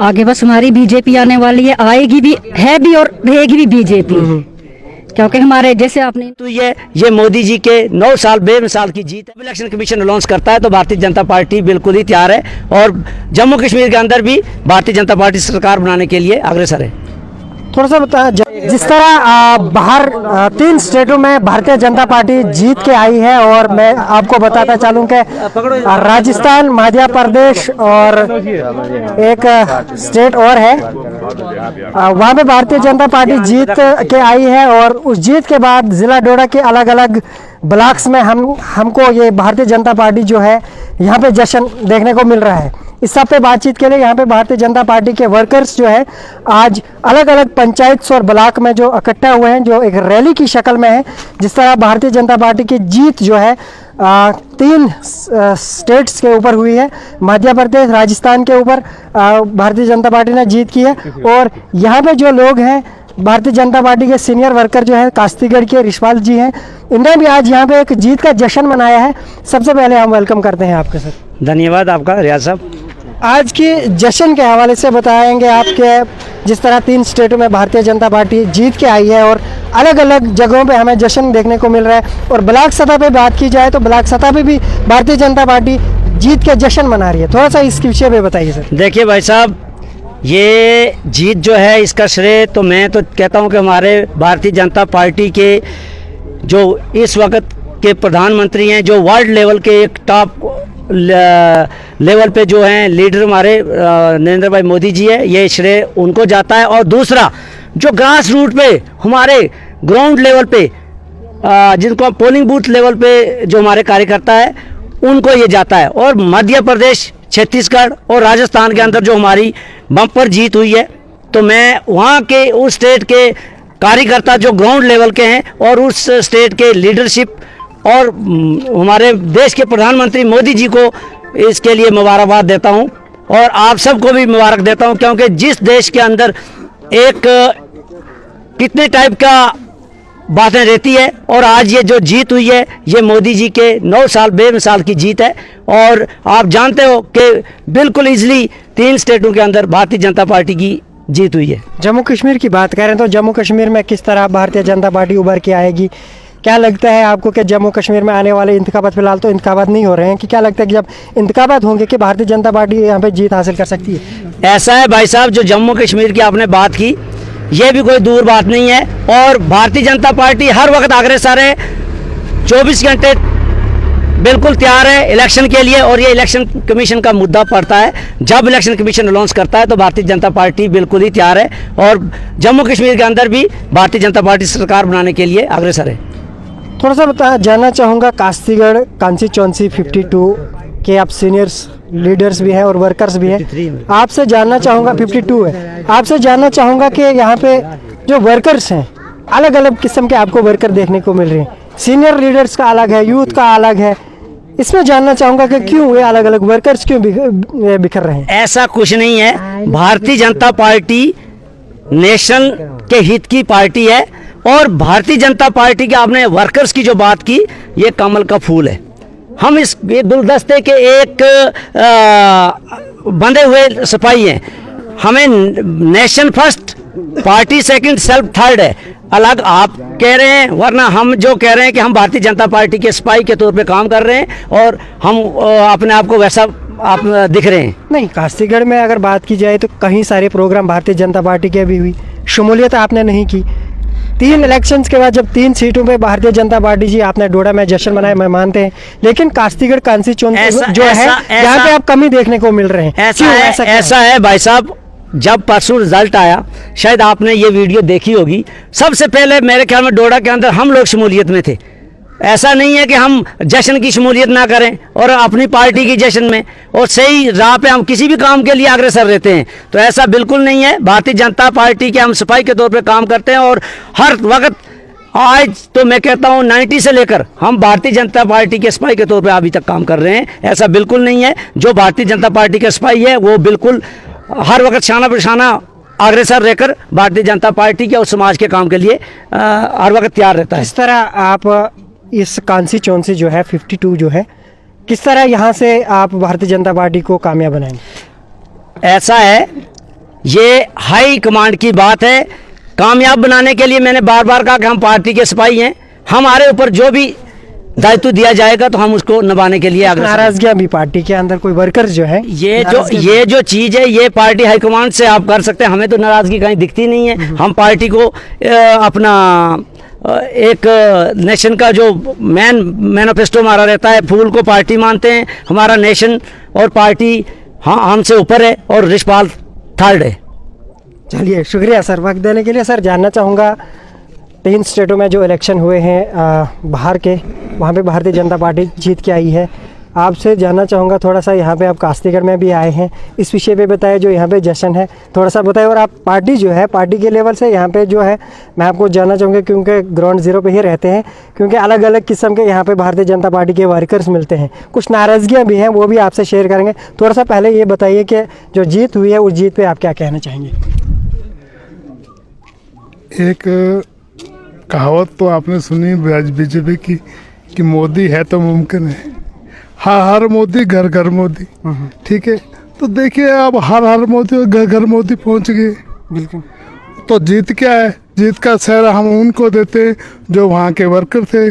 आगे बस हमारी बीजेपी आने वाली है, आएगी भी है भी और रहेगी भी बीजेपी, क्योंकि हमारे जैसे आपने तो ये मोदी जी के 9 साल बेमिसाल की जीत है। इलेक्शन कमीशन अनाउंस करता है तो भारतीय जनता पार्टी बिल्कुल ही तैयार है और जम्मू कश्मीर के अंदर भी भारतीय जनता पार्टी सरकार बनाने के लिए अग्रसर है। थोड़ा सा बता, जिस तरह बाहर 3 स्टेटों में भारतीय जनता पार्टी जीत के आई है, और मैं आपको बताता चलूं कि राजस्थान, मध्य प्रदेश और एक स्टेट और है, वहां पे भारतीय जनता पार्टी जीत के आई है। और उस जीत के बाद जिला डोडा के अलग अलग ब्लॉक्स में हमको ये भारतीय जनता पार्टी जो है यहाँ पे जश्न देखने को मिल रहा है। इस सब पे बातचीत के लिए यहाँ पे भारतीय जनता पार्टी के वर्कर्स जो है आज अलग अलग पंचायत और ब्लॉक में जो इकट्ठा हुए हैं, जो एक रैली की शक्ल में है। जिस तरह भारतीय जनता पार्टी की जीत जो है 3 स्टेट्स के ऊपर हुई है, मध्य प्रदेश, राजस्थान के ऊपर भारतीय जनता पार्टी ने जीत की है। और यहाँ पे जो लोग हैं भारतीय जनता पार्टी के सीनियर वर्कर जो है कास्तीगढ़ के रिशपाल जी हैं, इन्होंने भी आज यहाँ पे एक जीत का जश्न मनाया है। सबसे पहले हम वेलकम करते हैं आपके सर। धन्यवाद आपका रियाज साहब। आज की जश्न के हवाले से बताएंगे आपके, जिस तरह 3 स्टेटों में भारतीय जनता पार्टी जीत के आई है और अलग अलग जगहों पे हमें जश्न देखने को मिल रहा है। और ब्लॉक सतह पे बात की जाए तो ब्लॉक सतह पे भी भारतीय जनता पार्टी जीत के जश्न मना रही है। थोड़ा सा इसके विषय में बताइए सर। देखिए भाई साहब, ये जीत जो है इसका श्रेय तो मैं तो कहता हूँ कि हमारे भारतीय जनता पार्टी के जो इस वक्त के प्रधानमंत्री हैं, जो वर्ल्ड लेवल के एक टॉप लेवल पे जो हैं लीडर हमारे नरेंद्र भाई मोदी जी है, ये श्रेय उनको जाता है। और दूसरा जो ग्रास रूट पे हमारे ग्राउंड लेवल पे जिनको पोलिंग बूथ लेवल पे जो हमारे कार्यकर्ता है उनको ये जाता है। और मध्य प्रदेश, छत्तीसगढ़ और राजस्थान के अंदर जो हमारी बम्पर जीत हुई है, तो मैं वहाँ के उस स्टेट के कार्यकर्ता जो ग्राउंड लेवल के हैं और उस स्टेट के लीडरशिप और हमारे देश के प्रधानमंत्री मोदी जी को इसके लिए मुबारकबाद देता हूं। और आप सबको भी मुबारक देता हूं, क्योंकि जिस देश के अंदर एक कितने टाइप का बातें रहती है, और आज ये जो जीत हुई है ये मोदी जी के 9 साल बेमिसाल की जीत है। और आप जानते हो कि बिल्कुल इजली 3 स्टेटों के अंदर भारतीय जनता पार्टी की जीत हुई है। जम्मू कश्मीर की बात करें तो जम्मू कश्मीर में किस तरह भारतीय जनता पार्टी उभर के आएगी? क्या लगता है आपको कि जम्मू कश्मीर में आने वाले इंतखाबात, फिलहाल तो इंतखाबात नहीं हो रहे हैं, कि क्या लगता है कि जब इंतखाबात होंगे कि भारतीय जनता पार्टी यहाँ पे जीत हासिल कर सकती है? ऐसा है भाई साहब, जो जम्मू कश्मीर की आपने बात की, ये भी कोई दूर बात नहीं है। और भारतीय जनता पार्टी हर वक्त अग्रसर है, 24 घंटे बिल्कुल तैयार है इलेक्शन के लिए। और ये इलेक्शन कमीशन का मुद्दा पड़ता है, जब इलेक्शन कमीशन अनाउंस करता है तो भारतीय जनता पार्टी बिल्कुल ही तैयार है और जम्मू कश्मीर के अंदर भी भारतीय जनता पार्टी सरकार बनाने के लिए अग्रसर है। थोड़ा सा जानना चाहूँगा, कास्तीगढ़ कांस्टीट्यूंसी 52 के आप सीनियर्स लीडर्स भी हैं और वर्कर्स भी हैं, आपसे जानना चाहूँगा 52 है, आपसे जानना चाहूँगा कि यहाँ पे जो वर्कर्स हैं अलग अलग किस्म के आपको वर्कर देखने को मिल रहे हैं, सीनियर लीडर्स का अलग है, यूथ का अलग है, इसमें जानना चाहूँगा कि क्यों ये अलग अलग वर्कर्स क्यों बिखर रहे हैं? ऐसा कुछ नहीं है, भारतीय जनता पार्टी नेशन के हित की पार्टी है। और भारतीय जनता पार्टी के आपने वर्कर्स की जो बात की, ये कमल का फूल है। हम इस गुलदस्ते के एक बंधे हुए सिपाही हैं। हमें nation first, party second, self third है। अलग आप कह रहे हैं, वरना हम जो कह रहे हैं कि हम भारतीय जनता पार्टी के सिपाही के तौर पे काम कर रहे हैं और हम अपने आप को वैसा आप दिख रहे हैं। नहीं, कास्तीगढ़ में अगर बात की जाए तो कहीं सारे प्रोग्राम भारतीय जनता पार्टी के भी हुई, शमूलियत आपने नहीं की। 3 इलेक्शंस के बाद जब 3 सीटों पे भारतीय जनता पार्टी जी आपने डोडा में जश्न मनाया, मैं मानते हैं, लेकिन कास्तीगढ़ कांस्टीट्यूंसी जो है यहाँ पे आप कमी देखने को मिल रहे हैं। ऐसा है भाई साहब, जब परसों रिजल्ट आया, शायद आपने ये वीडियो देखी होगी, सबसे पहले मेरे ख्याल में डोडा के अंदर हम लोग शमूलियत में थे। ऐसा नहीं है कि हम जश्न की शमूलियत ना करें और अपनी पार्टी की जश्न में और सही राह पे हम किसी भी काम के लिए अग्रसर रहते हैं, तो ऐसा बिल्कुल नहीं है। भारतीय जनता पार्टी के हम सिपाही के तौर पे काम करते हैं और हर वक्त, आज तो मैं कहता हूं 90 से लेकर हम भारतीय जनता पार्टी के सिपाही के तौर पे अभी तक काम कर रहे हैं। ऐसा बिल्कुल नहीं है, जो भारतीय जनता पार्टी के सिपाही है वो बिल्कुल हर वक्त शाना बशाना अग्रसर रहकर भारतीय जनता पार्टी के और समाज के काम के लिए हर वक्त तैयार रहता है। इस तरह आप इस कांस्टीट्यूंसी जो है 52 जो है, किस तरह यहाँ से आप भारतीय जनता पार्टी को कामयाब बनाएंगे? ऐसा है, ये हाई कमांड की बात है। कामयाब बनाने के लिए मैंने बार बार कहा कि हम पार्टी के सिपाही हैं, हमारे ऊपर जो भी दायित्व दिया जाएगा तो हम उसको निभाने के लिए अग्रसर हैं। नाराजगियां भी पार्टी के अंदर कोई वर्कर्स जो है ये जो चीज़ है ये पार्टी हाईकमांड से आप कर सकते हैं, हमें तो नाराजगी कहीं दिखती नहीं है। हम पार्टी को अपना एक नेशन का जो मैनिफेस्टो हमारा रहता है, फूल को पार्टी मानते हैं। हमारा नेशन और पार्टी हाँ हमसे ऊपर है और रिशपाल थर्ड है। चलिए शुक्रिया सर वक्त देने के लिए। सर जानना चाहूँगा 3 स्टेटों में जो इलेक्शन हुए हैं बाहर के, वहाँ पे भारतीय जनता पार्टी जीत के आई है। आपसे जानना चाहूँगा थोड़ा सा, यहाँ पे आप कास्तीगढ़ में भी आए हैं, इस विषय पे बताएं जो यहाँ पे जश्न है थोड़ा सा बताएं। और आप पार्टी जो है पार्टी के लेवल से यहाँ पे जो है मैं आपको जानना चाहूँगा, क्योंकि ग्राउंड ज़ीरो पे ही रहते हैं, क्योंकि अलग अलग किस्म के यहाँ पे भारतीय जनता पार्टी के वर्कर्स मिलते हैं, कुछ नाराज़गियाँ भी हैं वो भी आपसे शेयर करेंगे। थोड़ा सा पहले ये बताइए कि जो जीत हुई है उस जीत पर आप क्या कहना चाहेंगे? एक कहावत तो आपने सुनी बीजेपी की कि मोदी है तो मुमकिन है। हाँ, हर मोदी घर घर मोदी, ठीक है। तो देखिए अब हर मोदी घर घर मोदी पहुंच गए। बिल्कुल। तो जीत क्या है? जीत का श्रेय हम उनको देते हैं जो वहाँ के वर्कर थे,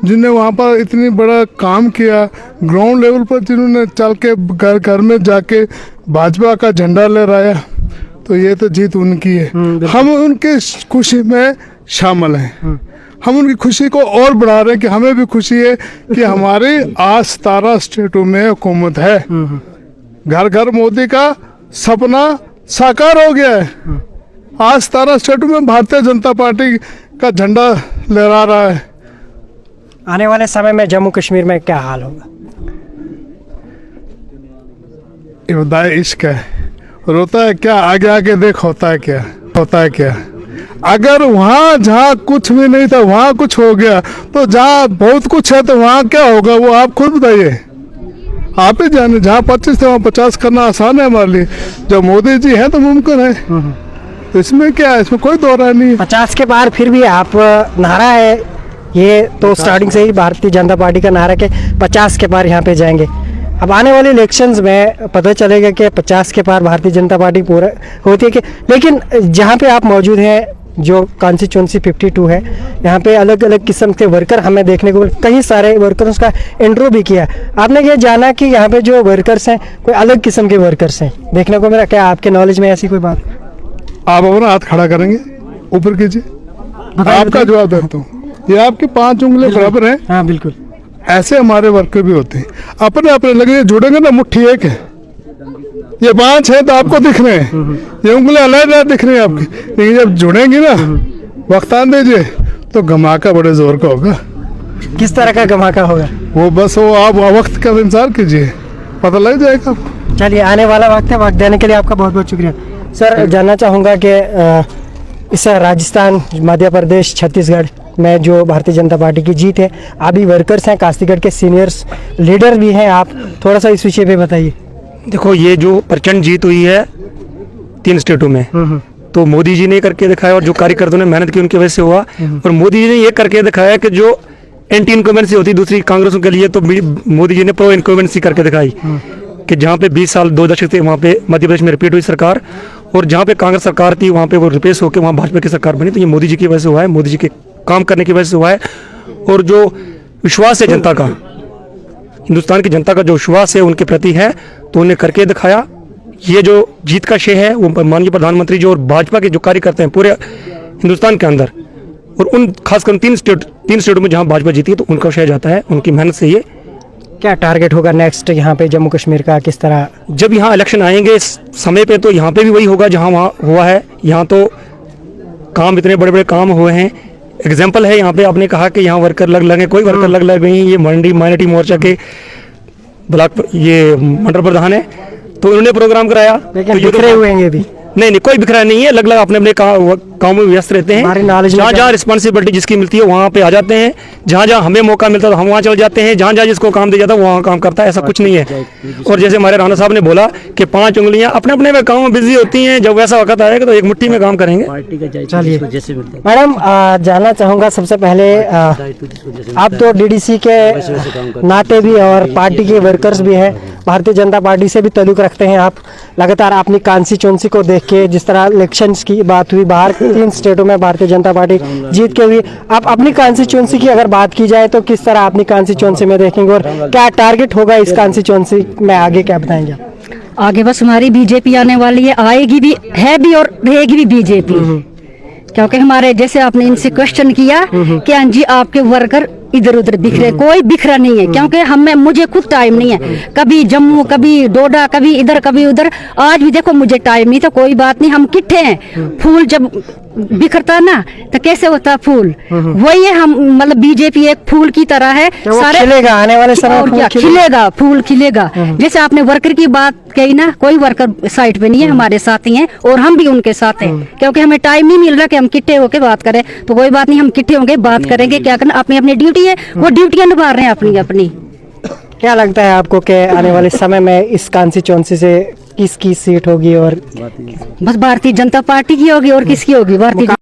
जिन्हें वहाँ पर इतनी बड़ा काम किया, ग्राउंड लेवल पर जिन्होंने चल के घर घर में जाके भाजपा का झंडा लहराया, तो ये तो जीत उनकी है। हम उनके खुशी में शामिल हैं। हम उनकी खुशी को और बढ़ा रहे हैं कि हमें भी खुशी है कि हमारे आज 17 स्टेटों में हुकूमत है। घर घर मोदी का सपना साकार हो गया है। आज 17 स्टेटों में भारतीय जनता पार्टी का झंडा लहरा रहा है। आने वाले समय में जम्मू कश्मीर में क्या हाल होगा? इब्दाए इश्क है, रोता है क्या, आगे आगे देख होता है क्या, होता है क्या। अगर वहाँ जहाँ कुछ भी नहीं था वहाँ कुछ हो गया, तो जहाँ बहुत कुछ है तो वहाँ क्या होगा वो आप खुद बताइए, आप ही जाने। जहाँ 25 थे वहाँ 50 करना आसान है हमारे लिए। जब मोदी जी हैं तो मुमकिन है, तो इसमें क्या है, इसमें कोई दो राय नहीं है। 50 के पार फिर भी आप नारा है ये तो स्टार्टिंग से ही भारतीय जनता पार्टी का नारा के 50 के पार यहाँ पे जाएंगे। अब आने वाले इलेक्शंस में पता चलेगा कि 50 के पार भारतीय जनता पार्टी पूरा होती है कि, लेकिन जहाँ पे आप मौजूद हैं जो कॉन्स्टिट्यूंसी 52 है, यहाँ पे अलग अलग किस्म के वर्कर हमें देखने को कई सारे वर्कर्स का इंटरव्यू भी किया। आपने ये जाना कि यहाँ पे जो वर्कर्स हैं कोई अलग किस्म के वर्कर्स हैं देखने को मिला? क्या आपके नॉलेज में ऐसी कोई बात? आप अपना हाथ खड़ा करेंगे, ऊपर कीजिए, आपका जवाब देता हूँ। ये आपकी 5 उंगली बराबर है। हाँ बिल्कुल। ऐसे हमारे वर्कर भी होते हैं, अपने अपने लगे जुड़ेंगे ना, मुट्ठी एक है। ये 5 है तो आपको दिख रहे हैं, ये उंगलियां अलग दिख रही हैं आपकी, लेकिन जब जुड़ेंगी ना, वक्त आने दीजिए तो धमाका बड़े जोर का होगा। किस तरह का धमाका होगा? वो बस वो आप वक्त का इंतजार कीजिए, पता लग जाएगा आपको। चलिए आने वाला वक्त है, वक्त देने के लिए आपका बहुत बहुत शुक्रिया। सर जानना चाहूँगा कि इस राजस्थान, मध्य प्रदेश, छत्तीसगढ़ में जो भारतीय जनता पार्टी की जीत है, अभी वर्कर्स हैं, कास्तीगढ़ के सीनियर्स लीडर भी हैं, आप थोड़ा सा इस विषय पे बताइए। देखो, ये जो प्रचंड जीत हुई है 3 स्टेटों में, तो मोदी जी ने करके दिखाया और जो कार्यकर्ताओं ने मेहनत की उनकी वजह से हुआ। और मोदी जी ने ये करके दिखाया कि जो एंटी इनकम्बेंसी होती दूसरी कांग्रेसों के लिए, तो मोदी जी ने प्रो इनकम्बेंसी करके दिखाई कि जहाँ पे 20 साल 2 दशक थे वहाँ पे मध्य प्रदेश में रिपीट हुई सरकार, और जहाँ पे कांग्रेस सरकार थी वहाँ पे वो रिप्लेस होकर वहाँ भाजपा की सरकार बनी। तो ये मोदी जी की वजह से हुआ है, मोदी जी के काम करने की वजह से हुआ है। और जो विश्वास है जनता का, हिंदुस्तान की जनता का जो विश्वास है उनके प्रति है, तो उन्हें करके दिखाया। ये जो जीत का श्रेय है वो माननीय प्रधानमंत्री जी और भाजपा के जो कार्यकर्ता हैं पूरे हिंदुस्तान के अंदर, और उन खासकर 3 स्टेटों में जहां भाजपा जीती है, तो उनका श्रेय जाता है, उनकी मेहनत से। ये क्या टारगेट होगा नेक्स्ट यहाँ पे जम्मू कश्मीर का, किस तरह? जब यहाँ इलेक्शन आएंगे इस समय पे, तो यहाँ पे भी वही होगा जहाँ वहाँ हुआ है। यहाँ तो काम, इतने बड़े बड़े काम हुए हैं। एग्जाम्पल है यहाँ पे, आपने कहा कि यहाँ वर्कर लगे, कोई वर्कर लग नहीं। ये मंडी माइनॉरिटी मोर्चा के ब्लॉक ये मंडल प्रधान है, तो उन्होंने प्रोग्राम कराया। लेकिन तो बिखरे हुए हैं अभी? नहीं, कोई बिखरा नहीं है, अलग अलग अपने अपने काम में व्यस्त रहते हैं। जहाँ जहाँ रिस्पॉन्सिबिलिटी जिसकी मिलती है वहाँ पे आ जाते हैं, जहाँ जहाँ हमें मौका मिलता है तो हम वहाँ चल जाते हैं, जहाँ जहाँ जिसको काम दिया जाता है वहाँ काम करता है, ऐसा कुछ नहीं है। और जैसे हमारे राणा साहब ने बोला कि 5 उंगलियाँ अपने अपने में काम में बिजी होती हैं, जब वैसा वक्त आएगा तो एक मुट्ठी में काम करेंगे। चलिए मैडम, जानना चाहूँगा सबसे पहले, आप तो DDC के नाते भी और पार्टी के वर्कर्स भी हैं, भारतीय जनता पार्टी से भी ताल्लुक रखते हैं आप, लगातार अपनी कॉन्स्टिट्यूंसी को देख के, जिस तरह इलेक्शंस की बात हुई, बाहर 3 स्टेटों में भारतीय जनता पार्टी जीत के हुई, आप अपनी कॉन्स्टिट्यूंसी की अगर बात की जाए तो किस तरह अपनी कॉन्स्टिट्यूंसी में देखेंगे और क्या टारगेट होगा इस कॉन्स्टिट्यूंसी में आगे, क्या बताएंगे? आगे बस हमारी बीजेपी आने वाली है, आएगी भी, है भी और रहेगी भी बीजेपी। क्योंकि हमारे जैसे आपने इनसे क्वेश्चन किया कि हाँ जी आपके वर्कर इधर उधर बिखरे, कोई बिखरा नहीं है। क्योंकि हमें, मुझे खुद टाइम नहीं है, कभी जम्मू, कभी डोडा, कभी इधर कभी उधर। आज भी देखो मुझे टाइम नहीं, तो कोई बात नहीं, हम किट्ठे हैं। फूल जब बिखरता ना तो कैसे होता फूल, वही है हम, मतलब बीजेपी एक फूल की तरह है। सारे खिलेगा आने वाले समय और में, क्या खिलेगा, फूल खिलेगा। जैसे आपने वर्कर की बात कही ना, कोई वर्कर साइड पे नहीं है, हमारे साथ ही हैं और हम भी उनके साथ हैं। क्योंकि हमें टाइम नहीं मिल रहा कि हम किट्ठे होके बात करें, तो कोई बात नहीं, हम किट्ठे होंगे, बात करेंगे। क्या करना, अपनी अपनी ड्यूटी है, वो ड्यूटियां निभा रहे हैं अपनी अपनी। क्या लगता है आपको कि आने वाले समय में इस कॉन्स्टिट्यूंसी से किसकी सीट होगी? और बस भारतीय जनता पार्टी की होगी, और किसकी होगी? भारतीय